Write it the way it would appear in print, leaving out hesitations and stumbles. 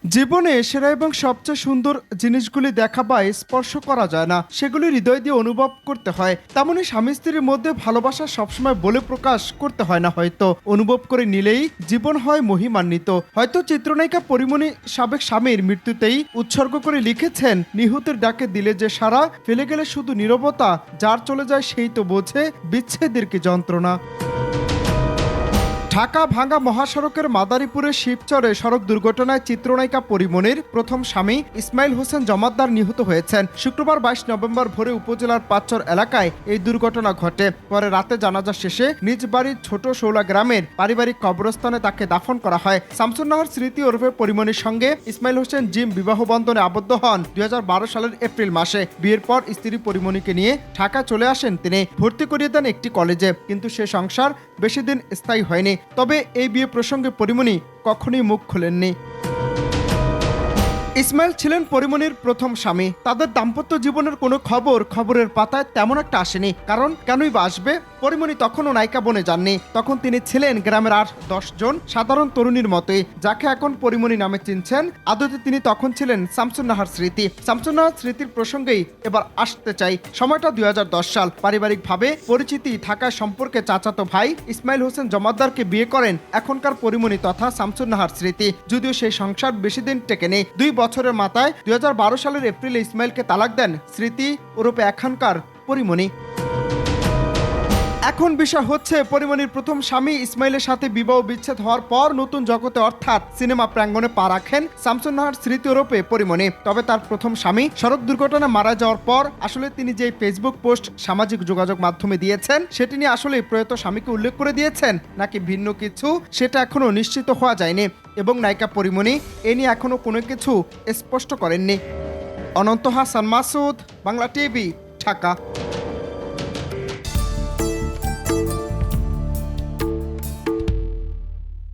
জীবনে সেরা এবং সবচেয়ে সুন্দর জিনিসগুলি দেখা বা স্পর্শ করা যায় না, সেগুলি হৃদয় দিয়ে অনুভব করতে হয়। তেমনি স্বামী স্ত্রীর মধ্যে ভালোবাসা সবসময় বলে প্রকাশ করতে হয় না, হয়তো অনুভব করে নিলেই জীবন হয় মহিমান্বিত। হয়তো চিত্রনায়িকা পরিমণি সাবেক স্বামীর মৃত্যুতেই উৎসর্গ করে লিখেছেন, নিহতের ডাকে দিলে যে সারা, ফেলে গেলে শুধু নীরবতা, যার চলে যায় সেই তো বোঝে বিচ্ছেদের কি যন্ত্রণা। ঢাকা ভাঙ্গা মহাসড়কের মাদারীপুরে শিবচরে সড়ক দুর্ঘটনায় চিত্রনায়িকা পরিমণির প্রথম স্বামী ইসমাইল হোসেন জমাদ্দার নিহত হয়েছেন। শুক্রবার 22 নভেম্বর ভোরে উপজেলার পাঁচচর এলাকায় এই দুর্ঘটনা ঘটে। পরে রাতে জানাজা শেষে নিজ বাড়ির ছোট শৌলা গ্রামের পারিবারিক কবরস্থানে তাকে দাফন করা হয়। শামসুন্নাহার স্মৃতি ওরফে পরিমণির সঙ্গে ইসমাইল হোসেন জিম বিবাহ বন্ধনে আবদ্ধ হন 2012 সালের এপ্রিল মাসে। বিয়ের পর স্ত্রী পরিমণিকে নিয়ে ঢাকা চলে আসেন তিনি। ভর্তি করিয়ে দেন একটি কলেজে, কিন্তু সে সংসার বেশি দিন স্থায়ী হয়নি। তবে এই বিয়ে প্রসঙ্গে পরিমণি কখনোই মুখ খোলেননি। ইসমাইল ছিলেন পরিমণির প্রথম স্বামী। তাদের দাম্পত্য জীবনের কোনো খবরের পাতায় তেমন একটা আসেনি, কারণ কেনই বা আসবে? পরিমণি তখনও নায়িকা বনে যাননি। তখন তিনি ছিলেন গ্রামের 8-10 জন সাধারণ তরুণীর মতোই, যাকে এখন পরিমণি নামে চিনছেন। আদতে তিনি তখন ছিলেন শামসুন্নাহার স্মৃতি। শামসুন্নাহার স্মৃতির প্রসঙ্গেই এবার আসতে চাই। সময়টা 2010 সাল। পারিবারিকভাবে পরিচিতি থাকায় সম্পর্কে চাচাতো ভাই ইসমাইল হোসেন জমাদ্দারকে বিয়ে করেন এখনকার পরিমণি তথা শামসুন্নাহার স্মৃতি। যদিও সেই সংসার বেশি দিন টেকেনি। 2 বছরের মাথায় 2012 সালের এপ্রিলে ইসমাইলকে তালাক দেন স্মৃতি ওরূপে এখনকার পরিমণি। এখন বিষয় হচ্ছে, পরিমণির প্রথম স্বামী ইসমাইলের সাথে বিবাহ বিচ্ছেদ হওয়ার পর নতুন জগতে অর্থাৎ সিনেমা প্রাঙ্গণে পা রাখেন শামসুন্নাহার স্মৃতি ওরূপে পরিমণি। তবে তার প্রথম স্বামী সড়ক দুর্ঘটনায় মারা যাওয়ার পর আসলে তিনি যে ফেসবুক পোস্ট সামাজিক যোগাযোগ মাধ্যমে দিয়েছেন, সেটি নিয়ে আসলে প্রয়াত স্বামীকে উল্লেখ করে দিয়েছেন নাকি ভিন্ন কিছু, সেটা এখনো নিশ্চিত হওয়া যায়নি এবং নায়িকা পরিমণি এ নিয়ে এখনো কোনো কিছু স্পষ্ট করেননি। অনন্ত হাসান মাসুদ, বাংলা টিভি, ঢাকা।